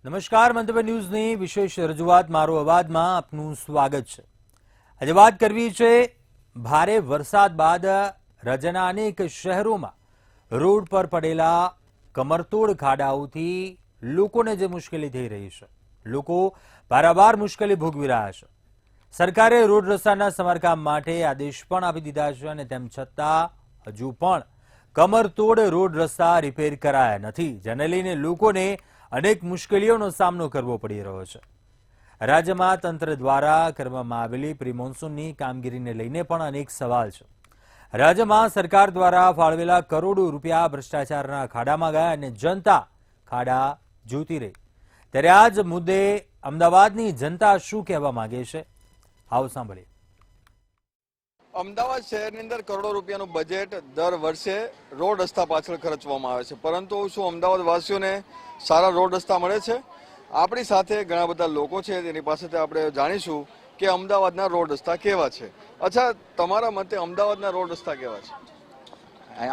નમસ્કાર, મંતવ્ય ન્યૂઝની વિશેષ રજૂઆત મારો અવાજમાં આપનું સ્વાગત છે। આજે વાત કરવી છે ભારે વરસાદ બાદ રાજ્યના અનેક શહેરોમાં રોડ પર પડેલા કમરતોડ ખાડાઓથી લોકોને જે મુશ્કેલી થઈ રહી છે, લોકો પારાવાર મુશ્કેલી ભોગવી રહ્યા છે। સરકારે રોડ રસ્તાના સમારકામ માટે આદેશ પણ આપી દીધા છે અને તેમ છતાં હજુ પણ કમરતોડ રોડ રસ્તા રિપેર કરાયા નથી, જેને લઈને લોકોને અનેક મુશ્કેલીઓનો સામનો કરવો પડી રહ્યો છે। રાજ્યમાં તંત્ર દ્વારા કરવામાં આવેલી પ્રી મોન્સૂનની કામગીરીને લઈને પણ અનેક સવાલ છે। રાજ્યમાં સરકાર દ્વારા ફાળવેલા કરોડો રૂપિયા ભ્રષ્ટાચારના ખાડામાં ગયા અને જનતા ખાડા જોતી રહી, ત્યારે આ જ મુદ્દે અમદાવાદની જનતા શું કહેવા માંગે છે, આવો સાંભળીએ। અમદાવાદ શહેરની અંદર કરોડો રૂપિયાનું બજેટ દર વર્ષે રોડ રસ્તા પાછળ ખર્ચવામાં આવે છે, પરંતુ શું અમદાવાદ વાસીઓને સારા રોડ રસ્તા મળે છે? આપણી સાથે ઘણા બધા લોકો છે, તેની પાસેથી આપણે જાણીશું કે અમદાવાદના રોડ રસ્તા કેવા છે। અચ્છા, તમારા મતે અમદાવાદના રોડ રસ્તા કેવા છે?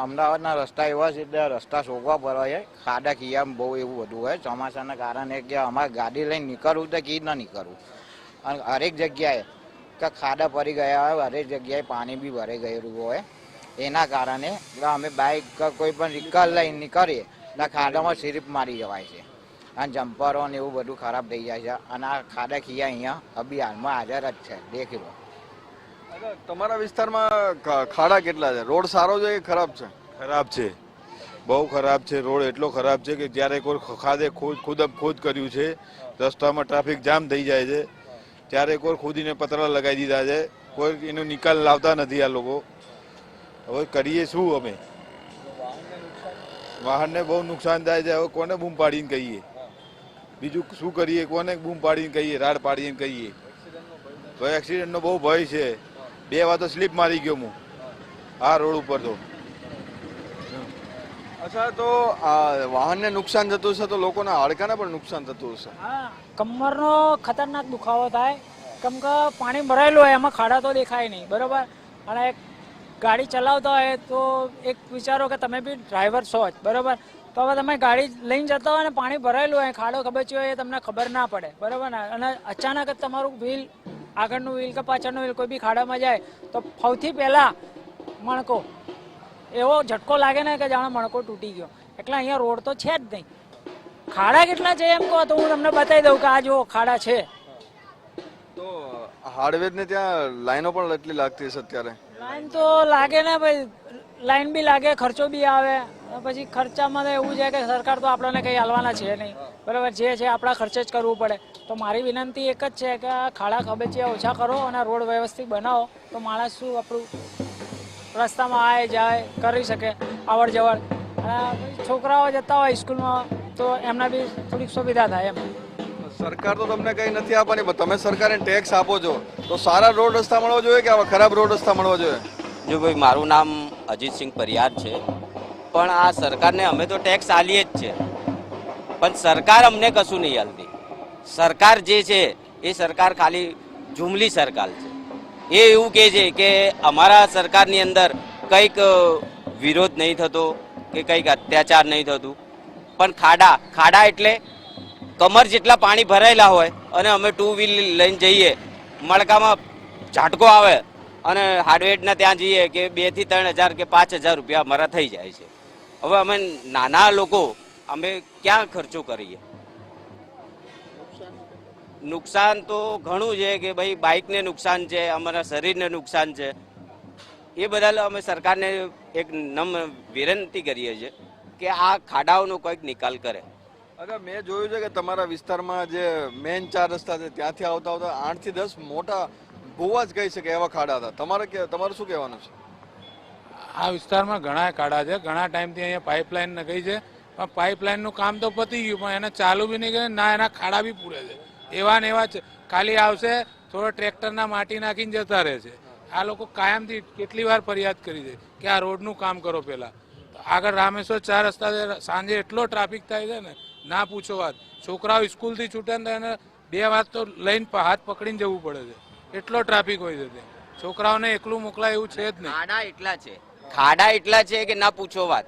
અમદાવાદના રસ્તા એવા છે એટલે રસ્તા સોગવા પડે છે, ખાડા ખિયામ બહુ એવું બધું હોય ચોમાસાના કારણે કે અમારે ગાડી લઈને નીકળવું તો કી ન નીકળવું, અને હરેક જગ્યાએ કે ખાડા પડી ગયા હોય, હરેક જગ્યાએ પાણી બી ભરાઈ ગયેલું હોય, એના કારણે અમે બાઇક કોઈ પણ વ્હીકલ લઈને નીકળીએ એટલે ખાડામાં સ્લીપ મારી જવાય છે અને જમ્પરો ને એવું બધું ખરાબ થઈ જાય છે, અને આ ખાડા ખિયા અહીંયા અભી હાલમાં હાજર જ છે, દેખી લો। તમારા વિસ્તારમાં ખાડા કેટલા છે? રોડ સારો છે કે ખરાબ છે? ખરાબ છે, બહુ ખરાબ છે। રોડ એટલો ખરાબ છે કે જ્યારે કોઈ ખાડે ખોદ કર્યું છે, રસ્તામાં ટ્રાફિક જામ થઈ જાય છે, ત્યારે કોઈ ખોદીને પતરા લગાવી દીધા છે, કોઈ એનો નિકાલ લાવતા નથી આ લોકો। હવે કરીએ શું અમે? વાહનને બહુ નુકસાન થાય છે, હવે કોને બૂમ પાડીને કહીએ? બીજું શું કરીએ? કોને બૂમ પાડીને કહીએ? રાડ પાડીને કહીએ? તો એક્સિડન્ટનો બહુ ભય છે। 2 વાર તો સ્લીપ મારી ગયો હું આ રોડ ઉપર તો। અચ્છા, તો આ વાહનને નુકસાન થતું હશે તો લોકોના હાડકાને પણ નુકસાન થતું હશે? હા, કમરનો ખતરનાક દુખાવો થાય, કેમ કે પાણી ભરાયેલું હોય, એમાં ખાડા તો દેખાય નહીં, બરાબર? અને ગાડી ચલાવતા હોય તો એક વિચારો કે તમે બી ડ્રાઈવર છો જ, બરાબર? તો હવે તમે ગાડી લઈને જતા હોય ને પાણી ભરાયેલું હોય, ખાડો ખબચ્યો હોય, એ તમને ખબર ના પડે, બરાબર ને? અને અચાનક જ તમારું વ્હીલ, આગળનું વ્હીલ કે પાછળનું વ્હીલ કોઈ બી ખાડામાં જાય તો સૌથી પહેલાં મણકો એવો ઝટકો લાગે ને કે જાણે મણકો તૂટી ગયો। એટલે અહીંયા રોડ તો છે જ નહીં, ખાડા કેટલા છે એમ કહો તો હું તમને બતાવી દઉં કે આ જો ખાડા છે। તો હાર્ડવેરને ત્યાં લાઈનો પણ એટલી લાગતી હશે અત્યારે? લાઈન તો લાગે ને ભાઈ, લાઈન બી લાગે, ખર્ચો બી આવે, પછી ખર્ચામાં તો એવું છે કે સરકાર તો આપણને કંઈ હાલવાના છે નહીં, બરાબર? જે છે આપણા ખર્ચે જ કરવું પડે। તો મારી વિનંતી એક જ છે કે આ ખાડા ખબચિયા ઓછા કરો અને રોડ વ્યવસ્થિત બનાવો, તો માણસ શું આપણું રસ્તામાં આવે જાય કરી શકે આવડ જવડ, અને છોકરાઓ જતા હોય સ્કૂલમાં તો એમના બી થોડીક સુવિધા થાય એમ। સરકાર તો તમને કંઈ નથી આપવાની, પણ તમે સરકારને ટેક્સ આપો છો, તો સારા રોડ રસ્તા મળવા જોઈએ કે આવા ખરાબ રોડ રસ્તા મળવા જોઈએ? જો ભાઈ, મારું નામ અજીતસિંહ પરિયાર છે, પણ આ સરકારને અમે તો ટેક્સ આલીએ જ છે, પણ સરકાર અમને કશું નહીં આલતી। સરકાર જે છે એ સરકાર ખાલી જુમલી સરકાર છે। એ એવું કહે છે કે અમારા સરકારની અંદર કંઈક વિરોધ નહીં થતો કે કંઈક અત્યાચાર નહીં થતું, પણ ખાડા એટલે કમર જેટલા પાણી ભરાયેલા હોય અને અમે 2 વ્હીલ લઈને જઈએ, મણકામાં ઝાટકો આવે અને હાર્ડવેરના ત્યાં જઈએ કે 2 થી 3 હજાર કે 5 હજાર રૂપિયા અમારા થઈ જાય છે। હવે અમે નાના લોકો અમે ક્યાં ખર્ચો કરીએ? નુકસાન તો ઘણું છે કે ભાઈ, બાઇકને નુકસાન છે, અમારા શરીરને નુકસાન છે। એ બદલ અમે સરકારને એક નમ્ર વિનંતી કરીએ છીએ કે આ ખાડાઓનો કોઈક નિકાલ કરે। અરે, મેં જોયું છે કે તમારા વિસ્તારમાં જે મેન 4 રસ્તા છે ત્યાંથી આવતા 8 થી 10 મોટા ભૂવા જ કહી શકે એવા ખાડા હતા। તમારું શું કહેવાનું છે? આ વિસ્તારમાં ઘણા ખાડા છે, ઘણા ટાઈમથી અહીંયા પાઇપલાઇન નખાઈ છે, પણ પાઇપલાઇનનું કામ તો પતી ગયું, પણ એને ચાલુ બી નહીં કરે, ના એના ખાડા બી પૂરે છે, એવા ને એવા છે। ખાલી આવશે, થોડો ટ્રેક્ટરના માટી નાખીને જતા રહે છે। આ લોકો કાયમથી કેટલી વાર ફરિયાદ કરી છે કે આ રોડનું કામ કરો પહેલાં। આગળ રામેશ્વર 4 રસ્તા સાંજે એટલો ટ્રાફિક થાય છે ને, ના પૂછો વાત। છોકરાઓ સ્કૂલથી છૂટે ને એને 2 વાર તો લઈને હાથ પકડીને જવું પડે છે, એટલો ટ્રાફિક હોય છે। છોકરાઓને એકલું મોકલાય એવું છે જ નહીં। ખાડા એટલા છે કે ના પૂછો વાત।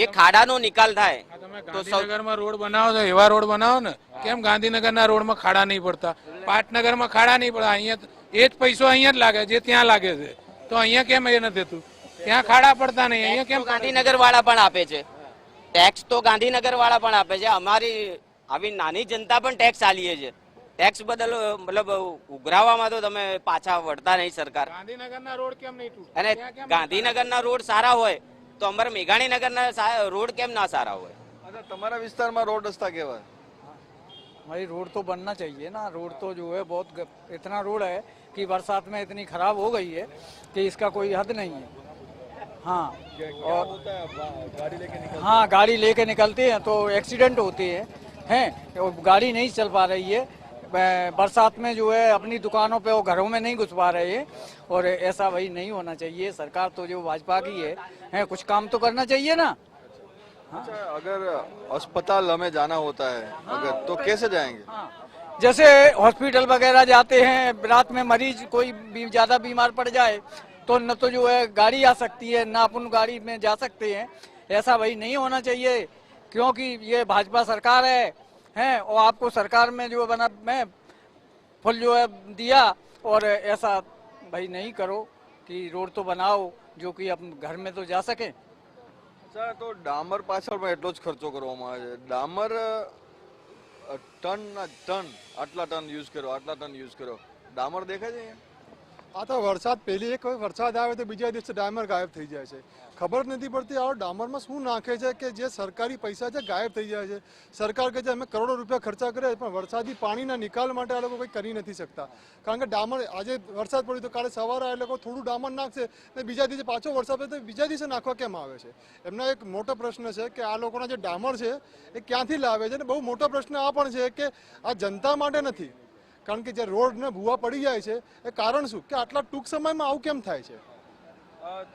એ ખાડાનો નિકાલ થાય આ તમે તો સૌ ગાંધીનગરમાં રોડ બનાવો છો એવા રોડ બનાવો ને, કેમ ગાંધીનગરના રોડમાં ખાડા નહીં પડતા? પાટનગરમાં ખાડા નહીં પડતા, અહીંયા એ જ પૈસો અહીંયા જ લાગે જે ત્યાં લાગે છે, તો અહીંયા કેમ એ નથી થતું? ત્યાં ખાડા પડતા નહીં, અહીંયા કેમ? ગાંધીનગર વાળા પણ આપે છે ટેક્સ, તો ગાંધીનગર વાળા પણ આપે છે. અમારી આવી નાની જનતા પણ ટેક્સ આલીએ છે. ટેક્સ બદલ મતલબ ઉઘરાવામાં તો તમે પાછા વળતા નહીં સરકાર. ગાંધીનગરના રોડ કેમ નહીં તૂટતા? અને ત્યાં કેમ? ગાંધીનગરના રોડ સારા હોય તો અમારા મેઘાણીનગરના રોડ કેમ ના સારા હોય? અચ્છા, તમારા વિસ્તારમાં રોડ રસ્તા કેવા? भाई रोड तो बनना चाहिए ना। रोड तो जो है बहुत इतना रोड है कि बरसात में इतनी खराब हो गई है कि इसका कोई हद नहीं है। हाँ, और हाँ गाड़ी लेके निकलते हैं तो एक्सीडेंट होते हैं और गाड़ी नहीं चल पा रही है। बरसात में जो है अपनी दुकानों पे और घरों में नहीं घुस पा रहे हैं, और ऐसा भाई नहीं होना चाहिए। सरकार तो जो भाजपा की है कुछ काम तो करना चाहिए ना। अच्छा, अगर अस्पताल हमें जाना होता है अगर तो कैसे जाएंगे? हाँ, जैसे हॉस्पिटल वगैरह जाते हैं, रात में मरीज कोई भी ज्यादा बीमार पड़ जाए तो न तो जो है गाड़ी आ सकती है, ना अपन गाड़ी में जा सकते हैं। ऐसा भाई नहीं होना चाहिए, क्योंकि ये भाजपा सरकार है और आपको सरकार में जो बना में फुल जो है दिया, और ऐसा भाई नहीं करो कि रोड तो बनाओ जो कि अपन घर में तो जा सके। અચ્છા, તો ડામર પાછળમાં એટલો જ ખર્ચો કરવામાં આવે છે. ડામર ટન ના ટન, આટલા ટન યુઝ કર્યો, આટલા ટન યુઝ કર્યો, ડામર દેખાય છે અહીંયા? આ તો વરસાદ પહેલી એક વરસાદ આવે તો બીજા દિવસે ડામર ગાયબ થઈ જાય છે. ખબર નથી પડતી આ ડામરમાં શું નાખે છે કે જે સરકારી પૈસા છે ગાયબ થઈ જાય છે. સરકાર કહે છે અમે કરોડો રૂપિયા ખર્ચા કરે પણ વરસાદી પાણીના નિકાલ માટે આ લોકો કંઈ કરી નથી શકતા. કારણ કે ડામર આજે વરસાદ પડ્યો તો કાલે સવારે આ લોકો થોડું ડામર નાખશે ને બીજા દિવસે પાછો વરસાદ પડે તો બીજા દિવસે નાખવા કેમ આવે છે? એમનો એક મોટો પ્રશ્ન છે કે આ લોકોના જે ડામર છે એ ક્યાંથી લાવે છે. અને બહુ મોટો પ્રશ્ન આ પણ છે કે આ જનતા માટે નથી, કારણ કે જે રોડને ભૂવા પડી જાય છે એ કારણ શું કે આટલા ટૂંક સમયમાં આવું કેમ થાય છે?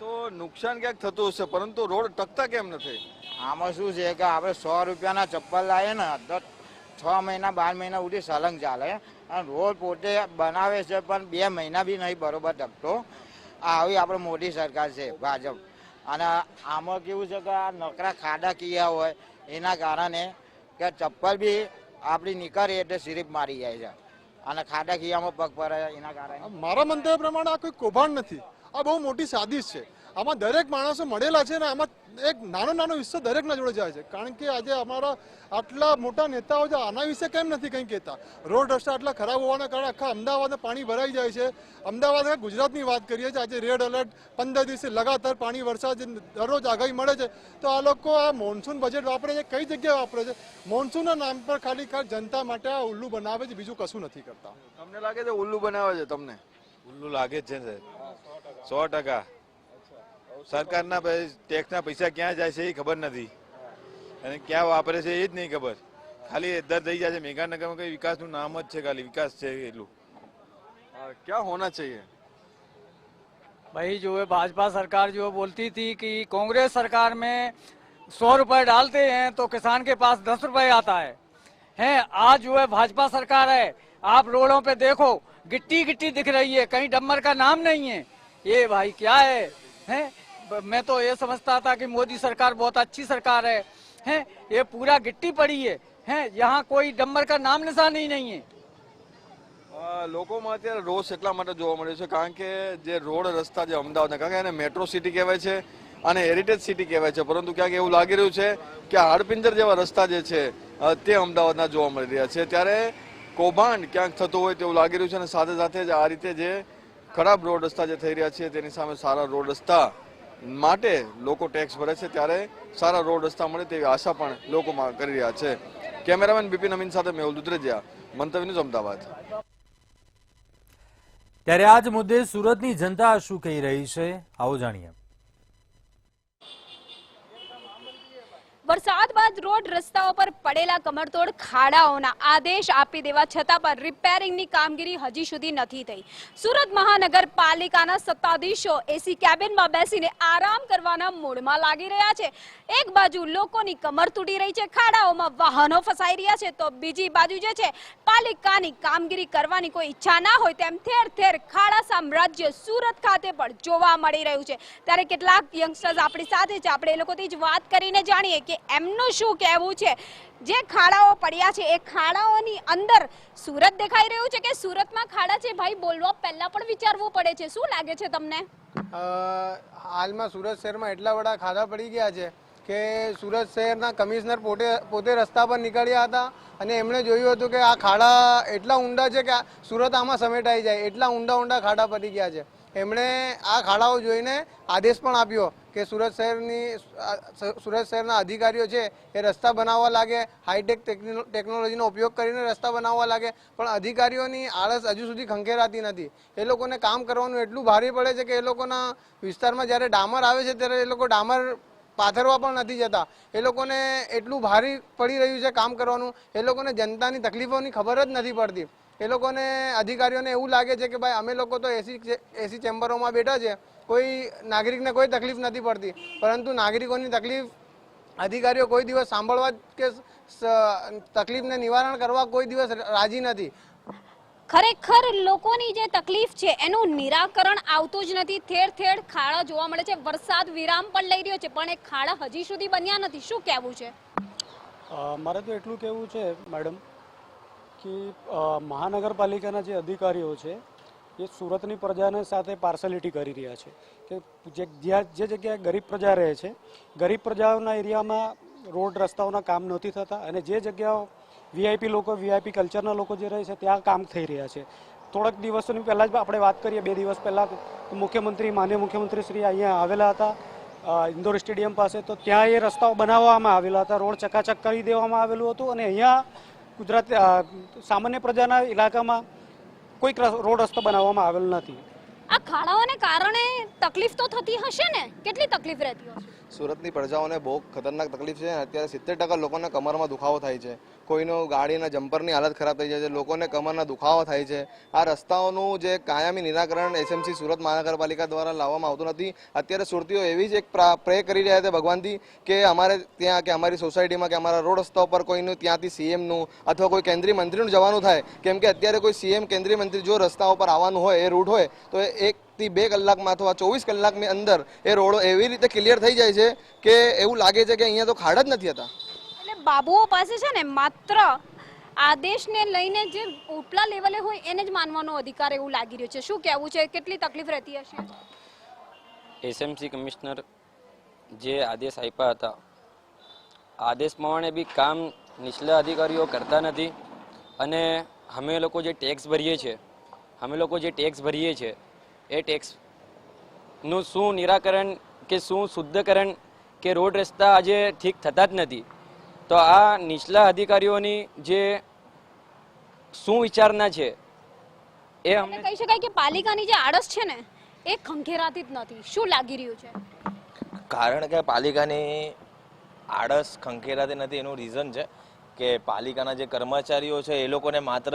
તો નુકસાન ક્યાંક થતું હશે, પરંતુ રોડ ટકતા કેમ નથી? આમાં શું છે કે આપણે 100 રૂપિયાના ચપ્પલ લાવીએ ને તો 6 મહિના 12 મહિના સુધી સલંગ ચાલે, અને રોડ પોતે બનાવે છે પણ 2 મહિના બી નહીં બરોબર ટકતો. આવી આપણે મોદી સરકાર છે ભાજપ, અને આમાં કેવું છે કે આ નકરા ખાડા કિયા હોય એના કારણે કે ચપ્પલ બી આપણી નીકળે એટલે સિરીપ મારી જાય છે, અને ખાડા કિયામાં પગ પડે એના કારણે. મારા મંતવ્ય પ્રમાણે આ કોઈ કૌભાંડ નથી, આ બહુ મોટી સાજિશ છે. આમાં દરેક માણસો મળેલા છે ને આમાં એક નાનો હિસ્સો દરેકના જોડે જાય છે. કારણ કે આજે અમારા આટલા મોટા નેતાઓ છે આના વિશે કેમ નથી કંઈ કહેતા? રોડ રસ્તા આટલા ખરાબ હોવાના કારણે આખા અમદાવાદમાં પાણી ભરાઈ જાય છે. અમદાવાદ ગુજરાતની વાત કરીએ છીએ, આજે રેડ એલર્ટ 15 દિવસે લગાતાર પાણી વરસાદ દરરોજ આગાહી મળે છે. તો આ લોકો આ મોન્સૂન બજેટ વાપરે છે કઈ જગ્યાએ વાપરે છે? મોન્સૂનના નામ પર ખાલી જનતા માટે આ ઉલ્લુ બનાવે છે, બીજું કશું નથી કરતા. તમને લાગે છે ઉલ્લુ બનાવે છે? તમને ઉલ્લુ લાગે જ છે ને 100%. સરકારના ટેક્સના પૈસા ક્યાં જાય છે એ ખબર નથી, અને ક્યાં વાપરે છે એ જ નહીં ખબર. ખાલી દર થઈ જાય છે. મેઘાનગરમાં કઈ વિકાસનું નામ જ છે, ખાલી વિકાસ છે એટલું. क्या होना चाहिए? भाई जो है भाजपा सरकार जो बोलती थी कि कांग्रेस सरकार में 100 रुपए डालते हैं तो किसान के पास 10 रुपए आता है। आज जो है भाजपा सरकार है, आप रोडों पे देखो गिट्टी गिट्टी दिख रही है, कहीं डम्बर का नाम नहीं है। ये भाई क्या है? मैं तो ये समझता था कि मोदी सरकार बहुत अच्छी सरकार है। ये पूरा गिट्टी पड़ी है, यहाँ कोई डम्बर का नाम निशान ही नहीं है। લોકોમાં અત્યારે રોષ એટલા માટે જોવા મળ્યો છે કારણ કે જે રોડ રસ્તા જે અમદાવાદના, કારણ કે એને મેટ્રો સિટી કહેવાય છે અને હેરિટેજ સિટી કહેવાય છે, પરંતુ ક્યાંક એવું લાગી રહ્યું છે કે હાડપિંજર જેવા રસ્તા જે છે તે અમદાવાદના જોવા મળી રહ્યા છે. ત્યારે કૌભાંડ ક્યાંક થતું હોય તેવું લાગી રહ્યું છે, અને સાથે સાથે જ આ રીતે જે ખરાબ રોડ રસ્તા જે થઈ રહ્યા છે તેની સામે સારા રોડ રસ્તા માટે લોકો ટેક્સ ભરે છે, ત્યારે સારા રોડ રસ્તા મળે તેવી આશા પણ લોકોમાં કરી રહ્યા છે. કેમેરામેન બિપિન અમીન સાથે મેહુલ દુધરેજિયા, મંતવ્ય ન્યૂઝ, અમદાવાદ. ત્યારે આ જ મુદ્દે સુરતની જનતા શું કહી રહી છે, આવો જાણીએ. વરસાદ બાદ રોડ રસ્તાઓ પર પડેલા કમરતોડ ખાડાઓના આદેશ આપી દેવા છતાં પણ રિપેરિંગની કામગીરી હજી સુધી નથી થઈ. સુરત મહાનગરપાલિકાના સત્તાધીશો એસી કેબિનમાં બેસીને આરામ કરવાના મૂડમાં લાગી રહ્યા છે. એક બાજુ લોકોની કમર તૂટી રહી છે, ખાડાઓમાં વાહનો ફસાઈ રહ્યા છે, તો બીજી બાજુ જે છે પાલિકાની કામગીરી કરવાની કોઈ ઈચ્છા ના હોય તેમ ઠેર ઠેર ખાડા સામ્રાજ્ય સુરત ખાતે પણ જોવા મળી રહ્યું છે. ત્યારે કેટલાક યંગસ્ટર્સ આપણી સાથે છે, આપણે એ લોકોથી જ વાત કરીને જાણીએ કે એમનું શું કહેવું છે. જે ખાડાઓ પડ્યા છે એ ખાડાઓની અંદર સુરત દેખાઈ રહ્યું છે કે સુરતમાં ખાડા છે? ભાઈ, બોલવા પહેલા પણ વિચારવું પડે છે. શું લાગે છે તમને? હાલમાં સુરત શહેરમાં એટલા બધા ખાડા પડી ગયા છે કે સુરત શહેરના કમિશનર પોતે રસ્તા પર નીકળ્યા હતા અને એમણે જોયું હતું કે આ ખાડા એટલા ઊંડા છે કે સુરત આમાં સમેટાઈ જાય, એટલા ઊંડા ખાડા પડી ગયા છે. એમણે આ ખાડાઓ જોઈને આદેશ પણ આપ્યો કે સુરત શહેરના અધિકારીઓ છે એ રસ્તા બનાવવા લાગે, હાઈટેક ટેકનોલોજીનો ઉપયોગ કરીને રસ્તા બનાવવા લાગે. પણ અધિકારીઓની આળસ હજુ સુધી ખંખેરાતી નથી. એ લોકોને કામ કરવાનું એટલું ભારે પડે છે કે એ લોકોના વિસ્તારમાં જ્યારે ડામર આવે છે ત્યારે એ લોકો ડામર પાથરવા પણ નથી જતા. એ લોકોને એટલું ભારે પડી રહ્યું છે કામ કરવાનું. એ લોકોને જનતાની તકલીફોની ખબર જ નથી પડતી. એ લોકોને અધિકારીઓને એવું લાગે છે કે ભાઈ અમે લોકો તો એસી ચેમ્બરોમાં બેઠા છે, કોઈ નાગરિકને કોઈ તકલીફ નથી પડતી, પરંતુ નાગરિકોની તકલીફ અધિકારીઓ કોઈ દિવસ સાંભળવા કે તકલીફને નિવારણ કરવા કોઈ દિવસ રાજી નથી. ખરેખર લોકોની જે તકલીફ છે એનું નિરાકરણ આવતું જ નથી. ઠેર ઠેર ખાડા જોવા મળે છે. વરસાદ વિરામ પણ લઈ રહ્યો છે પણ એ ખાડા હજી સુધી બન્યા નથી. શું કહેવું છે? મારે તો એટલું કહેવું છે મેડમ કે મહાનગરપાલિકાના જે અધિકારીઓ છે એ સુરતની પ્રજાને સાથે પાર્સલિટી કરી રહ્યા છે કે જે જગ્યાએ ગરીબ પ્રજા રહે છે, ગરીબ પ્રજાઓના એરિયામાં રોડ રસ્તાઓના કામ નથી થતા અને જે જગ્યાઓ વીઆઈપી કલ્ચરના લોકો જે રહે છે ત્યાં કામ થઈ રહ્યા છે. થોડાક દિવસોની પહેલાં જ આપણે વાત કરીએ, 2 દિવસ પહેલાં માનનીય મુખ્યમંત્રી શ્રી અહીંયા આવેલા હતા ઇન્દોર સ્ટેડિયમ પાસે, તો ત્યાં એ રસ્તાઓ બનાવવામાં આવેલા હતા, રોડ ચકાચક કરી દેવામાં આવેલું હતું અને અહીંયા ગુજરાત સામાન્ય પ્રજાના ઇલાકામાં કોઈ રોડ રસ્તો બનાવવામાં આવેલો નથી. આ ખાડાઓને કારણે તકલીફ તો થતી હશે ને? કેટલી તકલીફ રહેતી હશે? સુરતની પ્રજાઓને બહુ ખતરનાક તકલીફ છે. અત્યારે 70% લોકોને કમરમાં દુખાવો થાય છે, કોઈનો ગાડીના જમ્પરની હાલત ખરાબ થઈ જાય છે, લોકોને કમરના દુખાવો થાય છે. આ રસ્તાઓનું જે કાયમી નિરાકરણ એસએમસી સુરત મહાનગરપાલિકા દ્વારા લાવવામાં આવતું નથી. અત્યારે સુરતીઓ એવી જ એક પ્રે કરી રહ્યા છે ભગવાનથી કે અમારે ત્યાં કે અમારી સોસાયટીમાં કે અમારા રોડ રસ્તા ઉપર કોઈનું ત્યાંથી સીએમનું અથવા કોઈ કેન્દ્રીય મંત્રીનું જવાનું થાય, કેમ કે અત્યારે કોઈ સીએમ કેન્દ્રીય મંત્રી જો રસ્તા ઉપર આવવાનું હોય, એ રૂટ હોય તો 1 થી 2 કલાકમાં અથવા 24 કલાકની અંદર એ રોડો એવી રીતે ક્લિયર થઈ જાય છે કે એવું લાગે છે કે અહીંયા તો ખાડા જ નથી હતા. એટલે બાબુઓ પાસે છે ને માત્ર આદેશને લઈને જે ઉપલા લેવલે હોય એને જ માનવાનો અધિકાર એવું લાગી રહ્યું છે. શું કહેવું છે? કેટલી તકલીફ રહેતી હશે? એસએમસી કમિશનર જે આદેશ આપ્યા હતા, આદેશ પ્રમાણે બી કામ નીચલા અધિકારીઓ કરતા નથી અને અમે લોકો જે ટેક્સ ભરીએ છીએ એ ટેક્સનું શું નિરાકરણ કે શું શુદ્ધકરણ કે રોડ રસ્તા આજે ઠીક થતા જ નથી. તો આ નીચલા અધિકારીઓની જે શું વિચારણા છે એ અમને કહી શકાય કે પાલિકાની જે આળસ છે ને એ ખંખેરાતી જ નથી. શું લાગી રહ્યું છે? કારણ કે પાલિકાની આળસ ખંખેરાતી નથી એનું રીઝન છે કે પાલિકાના જે કર્મચારીઓ છે એ લોકોને માત્ર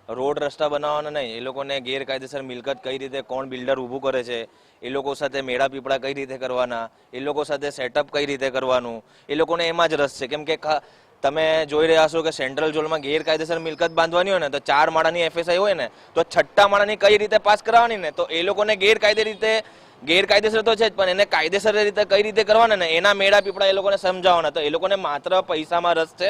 રોડ રસ્તા બનાવવાના નહીં, એ લોકોને ગેરકાયદેસર મિલકત કઈ રીતે કોણ બિલ્ડર ઊભું કરે છે, એ લોકો સાથે મેળા પીપળા કઈ રીતે કરવાના, એ લોકો સાથે સેટઅપ કઈ રીતે કરવાનું, એ લોકોને એમાં જ રસ છે. કેમ કે તમે જોઈ રહ્યા છો કે સેન્ટ્રલ ઝોનમાં ગેરકાયદેસર મિલકત બાંધવાની હોય ને તો 4 માળાની એફએસઆઈ હોય ને તો 6ઠ્ઠા માળાની કઈ રીતે પાસ કરવાની ને, તો એ લોકોને ગેરકાયદેસર તો છે જ, પણ એને કાયદેસર રીતે કઈ રીતે કરવાના ને એના મેળા પીપળા એ લોકોને સમજાવવાના. તો એ લોકોને માત્ર પૈસામાં રસ છે.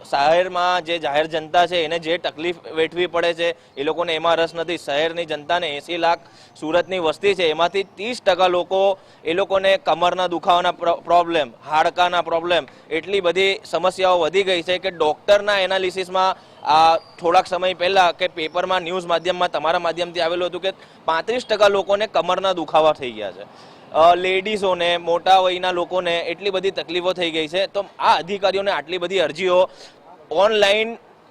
શહેરમાં જે જાહેર જનતા છે એને જે તકલીફ વેઠવી પડે છે એ લોકોને એમાં રસ નથી. શહેરની જનતાને 80 લાખ સુરતની વસ્તી છે, એમાંથી 30% લોકો એ લોકોને કમરના દુખાવાના પ્રોબ્લેમ, હાડકાના પ્રોબ્લેમ, એટલી બધી સમસ્યાઓ વધી ગઈ છે કે ડૉક્ટરના એનાલિસિસમાં થોડાક સમય પહેલા કે પેપરમાં ન્યૂઝ માધ્યમમાં તમારા માધ્યમથી આવેલું હતું કે 35% લોકોને કમરના દુખાવા થઈ ગયા છે. લેડીઝોને, મોટા વયના લોકોને એટલી બધી તકલીફો થઈ ગઈ છે. તો આ અધિકારીઓને આટલી બધી અરજીઓ ઓનલાઈન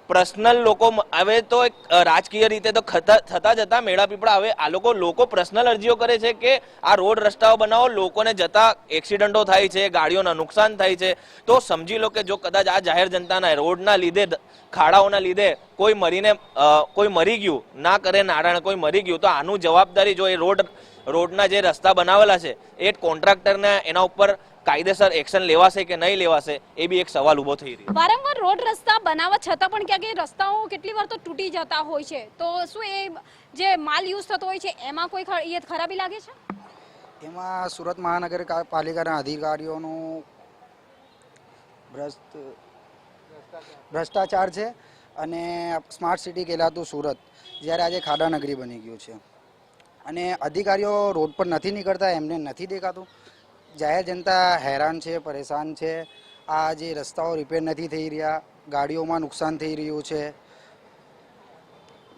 પર્સનલ લોકો હવે તો એક રાજકીય રીતે તો થતા જતા મેળા પીપળા હવે આ લોકો પર્સનલ અરજીઓ કરે છે કે આ રોડ રસ્તાઓ બનાવો, લોકોને જતા એક્સિડન્ટો થાય છે, ગાડીઓના નુકસાન થાય છે. તો સમજી લો કે જો કદાચ આ જાહેર જનતાના રોડના લીધે, ખાડાઓના લીધે કોઈ મરી ગયું, ના કરે નારાયણ કોઈ મરી ગયું, તો આનું જવાબદારી જો એ રોડના જે રસ્તા બનાવેલા છે એ કોન્ટ્રાક્ટરને એના ઉપર કાયદેસર એક્શન લેવાશે કે નહીં લેવાશે એ બી એક સવાલ ઉભો થઈ રહ્યો. વારંવાર રોડ રસ્તા બનાવવા છતાં પણ ક્યાંક રસ્તાઓ કેટલી વાર તો તૂટી જતા હોય છે, તો શું એ જે માલ યુઝ થતો હોય છે એમાં કોઈ ખરાબી લાગે છે? એમાં સુરત મહાનગરપાલિકાના અધિકારીઓનું ભ્રષ્ટાચાર છે અને સ્માર્ટ સિટી કહેલાતું સુરત જ્યારે આજે ખાડા નગરી બની ગયું છે અને અધિકારીઓ રોડ પર નથી નીકળતા, એમને નથી દેખાતું. જાહેર જનતા હેરાન છે, પરેશાન છે. આ જે રસ્તાઓ રિપેર નથી થઈ રહ્યા, ગાડીઓમાં નુકસાન થઈ રહ્યું છે.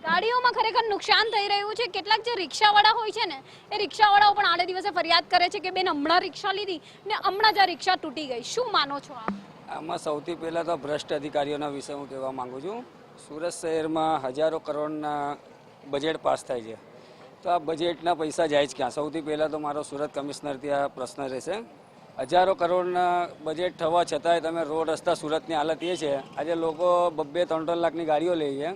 ગાડીઓમાં ખરેખર નુકસાન થઈ રહ્યું છે. કેટલાક જે રિક્ષાવાળા હોય છે ને એ રિક્ષાવાળાઓ પણ આડે દિવસે ફરિયાદ કરે છે કે બેન હમણાં રિક્ષા લીધી ને હમણાં જ આ રિક્ષા તૂટી ગઈ. શું માનો છો આપ? આમાં સૌથી પહેલાં તો ભ્રષ્ટ અધિકારીઓના વિશે હું કહેવા માંગુ છું. સુરત શહેરમાં હજારો કરોડના બજેટ પાસ થાય છે, તો આ બજેટના પૈસા જાય જ ક્યાં? સૌથી પહેલાં તો મારો સુરત કમિશનરથી આ પ્રશ્ન રહેશે. હજારો કરોડના બજેટ થવા છતાંય તમે રોડ રસ્તા, સુરતની હાલત એ છે આજે લોકો 2-3 લાખની ગાડીઓ લે છે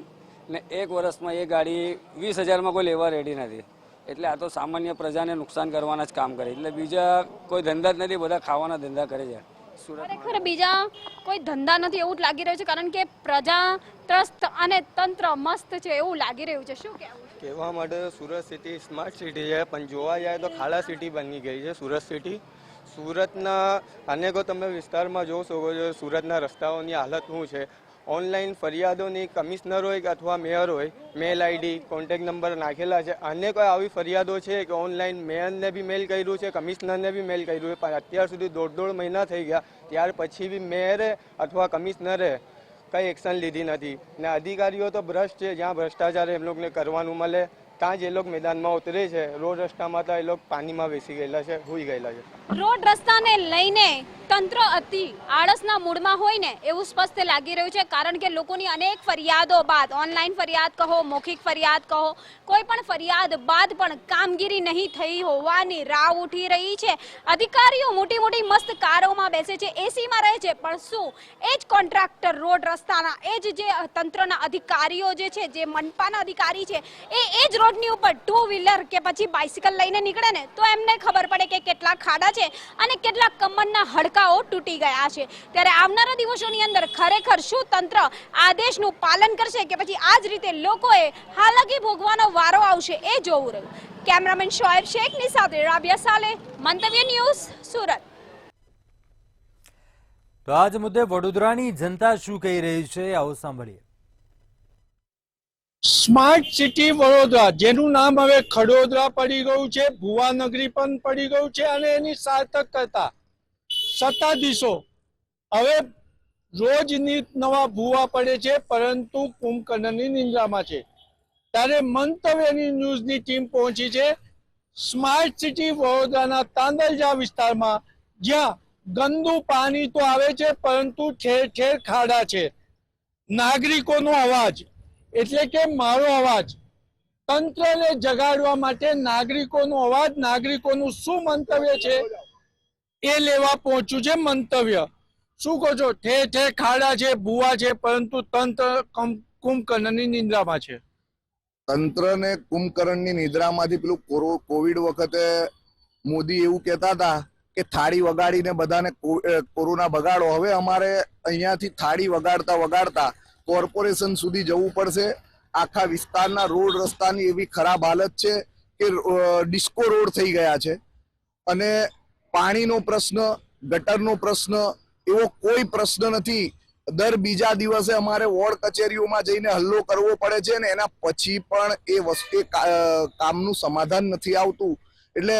ને 1 વર્ષમાં એ ગાડી 20,000માં કોઈ લેવા રેડી નથી. એટલે આ તો સામાન્ય પ્રજાને નુકસાન કરવાના જ કામ કરે. એટલે બીજા કોઈ ધંધા જ નથી, બધા ખાવાના ધંધા કરે છે. ખરેખર બીજા કોઈ ધંધા નથી એવું જ લાગી રહ્યું છે, કારણ કે પ્રજા ત્રસ્ત અને તંત્ર મસ્ત છે એવું લાગી રહ્યું છે. શું કહેવા માટે સુરત સિટી સ્માર્ટ સિટી છે, પણ જોવા જાય તો ખાડા સિટી બની ગઈ છે સુરત સિટી. સુરતના અનેકો તમે વિસ્તારમાં જોઈ શકો છો સુરતના રસ્તાઓની હાલત શું છે. ઓનલાઈન ફરિયાદોની કમિશનર હોય કે અથવા મેયર હોય, મેલ આઈડી, કોન્ટેક્ટ નંબર નાખેલા છે. અનેકો આવી ફરિયાદો છે કે ઓનલાઈન મેયરને બી મેલ કર્યું છે, કમિશનરને બી મેલ કર્યું છે, પણ અત્યાર સુધી 1.5 મહિના થઈ ગયા, ત્યાર પછી બી મેયરે અથવા કમિશનરે કંઈ એક્શન લીધી નથી. ને અધિકારીઓ તો ભ્રષ્ટ છે, જ્યાં ભ્રષ્ટાચાર એમ લોકોને કરવાનું મળે ત્યાં જ એ લોકો મેદાનમાં ઉતરે છે. રોડ રસ્તામાં તો એ લોકો પાણીમાં બેસી ગયેલા છે, હોઈ ગયેલા છે. રોડ રસ્તાને લઈને તંત્ર અતિ આળસના મૂડમાં હોય ને એવું સ્પષ્ટ લાગી રહ્યું છે, કારણ કે લોકોની અનેક ફરિયાદો બાદ, ઓનલાઈન ફરિયાદ કહો, મૌખિક ફરિયાદ કહો, કોઈ પણ ફરિયાદ બાદ પણ કામગીરી નહીં થઈ હોવાની રાવ ઉઠી રહી છે. અધિકારીઓ મોટી મોટી મસ્ત કારોમાં બેસે છે, એસીમાં રહે છે, પણ શું એ જ કોન્ટ્રાક્ટર રોડ રસ્તાના, એ જ જે તંત્રના અધિકારીઓ જે છે, જે મનપાના અધિકારી છે, એ જ રોડની ઉપર 2 વ્હીલર કે પછી બાઇસિકલ લઈને નીકળે ને તો એમને ખબર પડે કે કેટલા ખાડા છે અને કેટલા કમરના હડકાઓ તૂટી ગયા છે. ત્યારે આવનારા દિવસોની અંદર ખરેખર શું તંત્ર આદેશનું પાલન કરશે કે પછી આ જ રીતે લોકોએ હાલાકી ભોગવાનો વારો આવશે એ જોવું રહ્યું. કેમેરામેન શોએબ શેખની સાથે રાબિયા સાલે, મંતવ્ય ન્યૂઝ, સુરત. તો આજ મુદ્દે વડોદરાની જનતા શું કહી રહી છે આવો સાંભળીએ. સ્માર્ટ સિટી વડોદરા, જેનું નામ હવે ખડોદરા પડી ગયું છે, ભુવાનગરી પણ પડી ગયું છે અને એની સાર્થક કરતા સત્તાધીશો હવે રોજ નવા ભુવા પડે છે, પરંતુ કુંભકર્ણની નિંદ્રામાં છે. ત્યારે મંતવ્યની ન્યૂઝની ટીમ પહોંચી છે સ્માર્ટ સિટી વડોદરાના તાંદલજા વિસ્તારમાં, જ્યાં ગંદુ પાણી તો આવે છે પરંતુ ઠેર ઠેર ખાડા છે. નાગરિકોનો અવાજ, એટલે કે મારો અવાજ, તંત્રને જગાડવા માટે નાગરિકોનો અવાજ, નાગરિકોનું શું મંતવ્ય છે એ લેવા પહોંચ્યું છે મંતવ્ય. શું કહો છો? ઠેર ઠેર ખાડા છે, ભૂવા છે, પરંતુ તંત્ર કુંભકર્ણની નિંદ્રામાં છે. તંત્રને કુંભકર્ણની નિદ્રામાંથી પેલું કોવિડ વખતે મોદી એવું કહેતા હતા કે થાળી વગાડીને બધાને કોરોના ભગાડો. હવે અમારે અહીંયાથી થાળી વગાડતા કોર્પોરેશન સુધી જવું પડશે. આખા વિસ્તારના રોડ રસ્તાની એવી ખરાબ હાલત છે કે ડિસ્કો રોડ થઈ ગયા છે અને પાણીનો પ્રશ્ન, ગટરનો પ્રશ્ન એવો કોઈ પ્રશ્ન નથી. દર બીજા દિવસે અમારે વોર્ડ કચેરીઓમાં જઈને હલ્લો કરવો પડે છે ને એના પછી પણ એ કામનું સમાધાન નથી આવતું. એટલે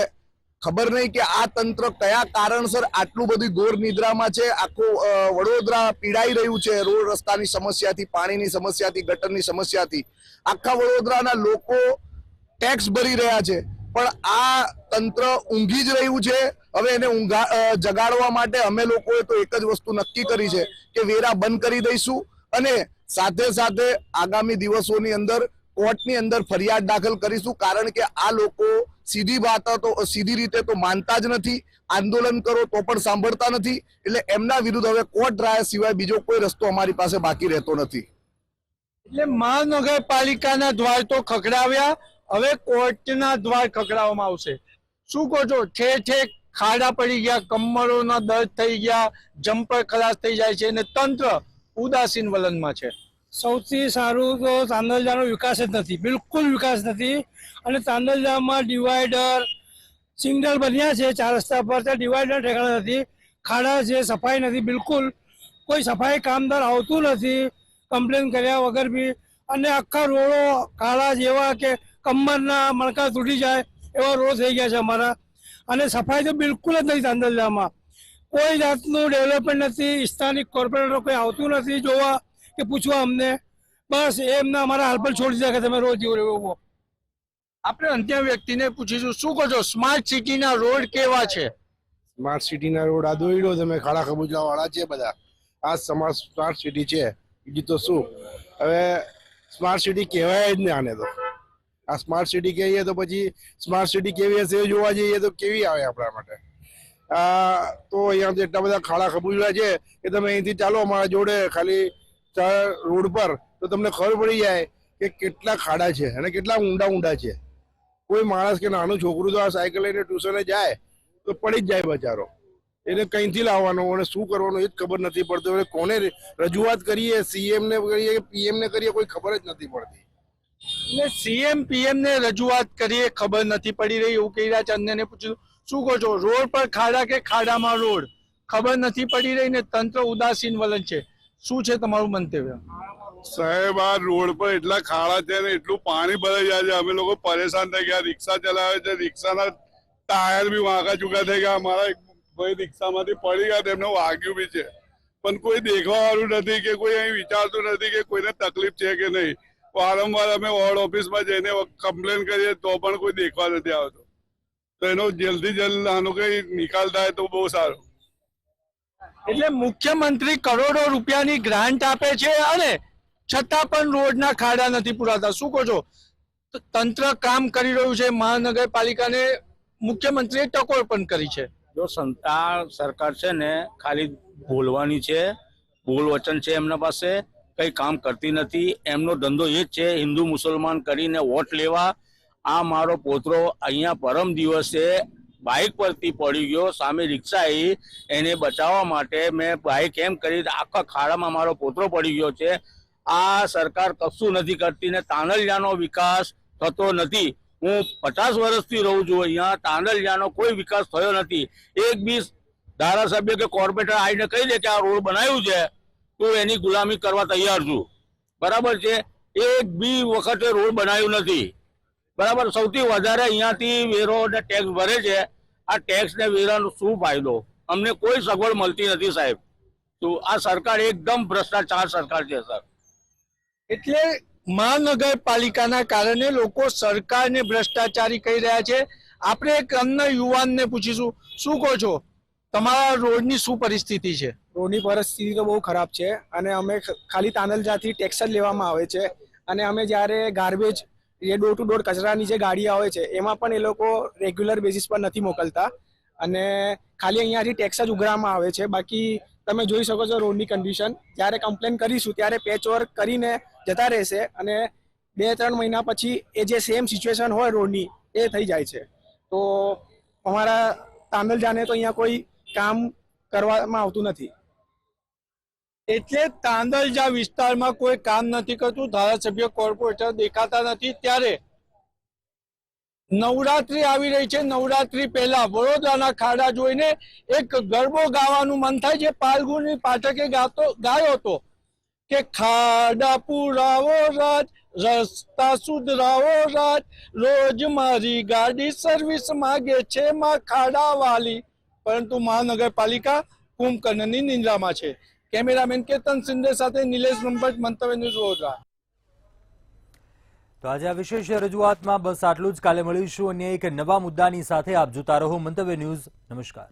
ખબર નહીં કે આ તંત્ર કયા કારણસર આટલું બધી ઘોર નિદ્રામાં છે. આખું વડોદરા પીડાઈ રહ્યું છે રોડ રસ્તાની સમસ્યાથી, પાણીની સમસ્યાથી, ગટરની સમસ્યાથી. આખા વડોદરાના લોકો ટેક્સ ભરી રહ્યા છે, પણ આ તંત્ર ઊંઘી જ રહ્યું છે. હવે એને જગાડવા માટે અમે લોકોએ તો એક જ વસ્તુ નક્કી કરી છે કે વેરા બંધ કરી દઈશું અને સાથે સાથે આગામી દિવસોની અંદર કોર્ટની અંદર ફરિયાદ દાખલ કરીશું, કારણ કે આ લોકો સીધી રીતે તો માનતા જ નથી, આંદોલન કરો તો પણ સાંભળતા નથી, એટલે એમના વિરુદ્ધ હવે કોર્ટ રાય સિવાય બીજો કોઈ રસ્તો અમારી પાસે બાકી રહેતો નથી. એટલે મહાનગરપાલિકાના દ્વાર તો ખખડાવ્યા, હવે કોર્ટના દ્વાર ખખડાવવામાં આવશે. શું કહો છો? ઠેર ઠેર ખાડા પડી ગયા, કમરોના દર્દ થઈ ગયા, જમ્પર ખલાસ થઈ જાય છે અને તંત્ર ઉદાસીન વલણમાં છે. સૌથી સારું તો તાંદલજાનો વિકાસ જ નથી, બિલકુલ વિકાસ નથી. અને તાંદલજામાં ડિવાઈડર સિગ્નલ બન્યા છે 4 રસ્તા પર, ત્યાં ડિવાઈડર ઠેકાણા નથી, ખાડા છે, સફાઈ નથી, બિલકુલ કોઈ સફાઈ કામદાર આવતું નથી કમ્પ્લેન કર્યા વગર બી. અને આખા રોડો કાળા જેવા કે કમરના મણકા તૂટી જાય એવા રોડ થઈ ગયા છે અમારા. અને સફાઈ તો બિલકુલ જ નથી તાંદલજામાં, કોઈ જાતનું ડેવલપમેન્ટ નથી, સ્થાનિક કોર્પોરેટર કોઈ આવતું નથી જોવા કે પૂછવા અમને. બસ એમને અમારા હાલ પર છોડી દે કે તમે રોજ જેવું રહેવું. આપણે અંત્ય વ્યક્તિને પૂછીશું, શું કહો છો? સ્માર્ટ સિટીના રોડ કેવા છે? સ્માર્ટ સિટીના રોડ આ દોડ્યો તમે, ખાડા ખબૂચા વાળા છે બધા. આ સ્માર્ટ સિટી છે, બીજું તો શું. હવે સ્માર્ટ સિટી કહેવાય જ ને આને તો. આ સ્માર્ટ સિટી કહીએ તો પછી સ્માર્ટ સિટી કેવી હશે જોવા જઈએ તો કેવી આવે આપણા માટે. તો અહીંયા તો એટલા બધા ખાડા ખબૂચા છે કે તમે અહીંથી ચાલો અમારા જોડે ખાલી રોડ પર તો તમને ખબર પડી જાય કે કેટલા ખાડા છે અને કેટલા ઊંડા છે. કોઈ માણસ કે નાનું છોકરું તો આ સાયકલ લઈને ટ્યુશને જાય તો પડી જ જાય બચારો. એને કઈથી લાવવાનો અને શું કરવાનું એ જ ખબર નથી પડતી. હવે કોને રજૂઆત કરીએ, સીએમ ને કરીએ કે પીએમ ને કરીએ, કોઈ ખબર જ નથી પડતી. એટલે સીએમ પીએમ ને રજૂઆત કરીએ ખબર નથી પડી રહી એવું કહી રહ્યા છે. અન્યને પૂછ્યું, શું કહો છો? રોડ પર ખાડા કે ખાડામાં રોડ, ખબર નથી પડી રહી ને તંત્ર ઉદાસીન વલણ છે. શું છે તમારું મંતવ્ય? સાહેબ, આ રોડ પર એટલા ખાડા છે ને એટલું પાણી ભરાઈ જાય છે, અમે લોકો પરેશાન થઈ ગયા. રિક્ષા ચલાવે છે, રિક્ષાના ટાયર બી વાંકા ચૂકા થઈ ગયા. અમારા એક ભાઈ રિક્ષામાંથી પડી ગયા, તેમને વાગ્યું બી છે, પણ કોઈ દેખવા વાળું નથી કે કોઈ અહીં વિચારતું નથી કે કોઈને તકલીફ છે કે નહીં. વારંવાર અમે વોર્ડ ઓફિસમાં જઈને કમ્પ્લેન કરીએ તો પણ કોઈ દેખવા નથી આવતો. તો એનો જલ્દી જલ્દ આનો કઈ નિકાલ થાય તો બહુ સારું. એટલે મુખ્યમંત્રી કરોડો રૂપિયાની ગ્રાન્ટ આપે છે અને છતાં પણ રોડના ખાડા નથી પુરાતા. શું કહો છો? તંત્ર કામ કરી રહ્યું છે, મહાનગરપાલિકાને મુખ્યમંત્રીએ ટકોર પણ કરી છે. જો આ સરકાર છે ને ખાલી બોલવાની છે, બોલ વચન છે એમના પાસે, કઈ કામ કરતી નથી. એમનો ધંધો એ જ છે હિન્દુ મુસલમાન કરીને વોટ લેવા. આ મારો પોતરો અહીંયા પરમ દિવસે બાઇક પરથી પડી ગયો, સામે રિક્ષા આવી, એને બચાવવા માટે મેં બાઇક એમ કરી આખા ખાડામાં મારો પોતરો પડી ગયો છે. આ સરકાર કશું નથી કરતી ને તાંદલજાનો વિકાસ થતો નથી. હું 50 વર્ષથી રહું છું અહીંયા, તાંદલજાનો કોઈ વિકાસ થયો નથી. એક બી ધારાસભ્ય કે કોર્પોરેટર આવીને કહી દે કે આ રોડ બનાવ્યું છે તો એની ગુલામી કરવા તૈયાર છું. બરાબર છે? એક બી વખતે રોડ બનાવ્યું નથી. બરાબર? સૌથી વધારે અહીંયાથી વેરો અને ટેક્સ ભરે છે. આ ટેક્સ ને વેરાનો શું ફાયદો? અમને કોઈ સગવડ મળતી નથી સાહેબ. તો આ સરકાર એકદમ ભ્રષ્ટાચાર સરકાર છે સર. એટલે મહાનગરપાલિકાના કારણે લોકો સરકારને ભ્રષ્ટાચારી કહી રહ્યા છે. આપણે એક અન્ય યુવાનને પૂછીશું, શું કહો છો? તમારા રોડની શું પરિસ્થિતિ છે? રોડની પરિસ્થિતિ તો બહુ ખરાબ છે અને અમે ખાલી તાંદલજાથી ટેક્સ જ લેવામાં આવે છે. અને અમે જ્યારે garbage A door to door કચરાની જે ગાડીઓ આવે છે એમાં પણ એ લોકો રેગ્યુલર બેઝિસ પર નથી મોકલતા અને ખાલી અહીંયાથી ટેક્સ જ ઉઘરાવવામાં આવે છે. બાકી તમે જોઈ શકો છો રોડની કન્ડિશન. જ્યારે કમ્પ્લેન કરીશું ત્યારે પેચવર્ક કરીને જતા રહેશે અને 2-3 મહિના પછી એ જે સેમ સિચ્યુએશન હોય રોડની એ થઈ જાય છે. તો અમારા તાંદલજાને તો અહીંયા કોઈ કામ કરવામાં આવતું નથી. એટલે તાંદલજા વિસ્તારમાં કોઈ કામ નથી કરતું, ધારાસભ્ય કોર્પોરેટર દેખાતા નથી. ત્યારે નવરાત્રી આવી રહી છે. નવરાત્રી પહેલા વડોદરાના ખાડા જોઈને એક ગરબો ગાવાનું મન થાય છે. પાલગુની પાઠકે ગાયો હતો કે ખાડા પુરાવો રાજ, રસ્તા સુધરાવો રાજ, રોજ મારી ગાડી સર્વિસ માગે છે માં ખાડા વાલી. પરંતુ મહાનગરપાલિકા કુંભકર્ણની નિંદ્રામાં છે. કેમેરામેન કેતન સિંધે સાથે નિલેશ નંબર, મંતવ્ય ન્યૂઝ વડોદરા. તો આજે આ વિશેષ રજૂઆતમાં બસ આટલું જ. કાલે મળીશું અન્ય એક નવા મુદ્દાની સાથે. આપ જોતા રહો મંતવ્ય ન્યૂઝ. નમસ્કાર.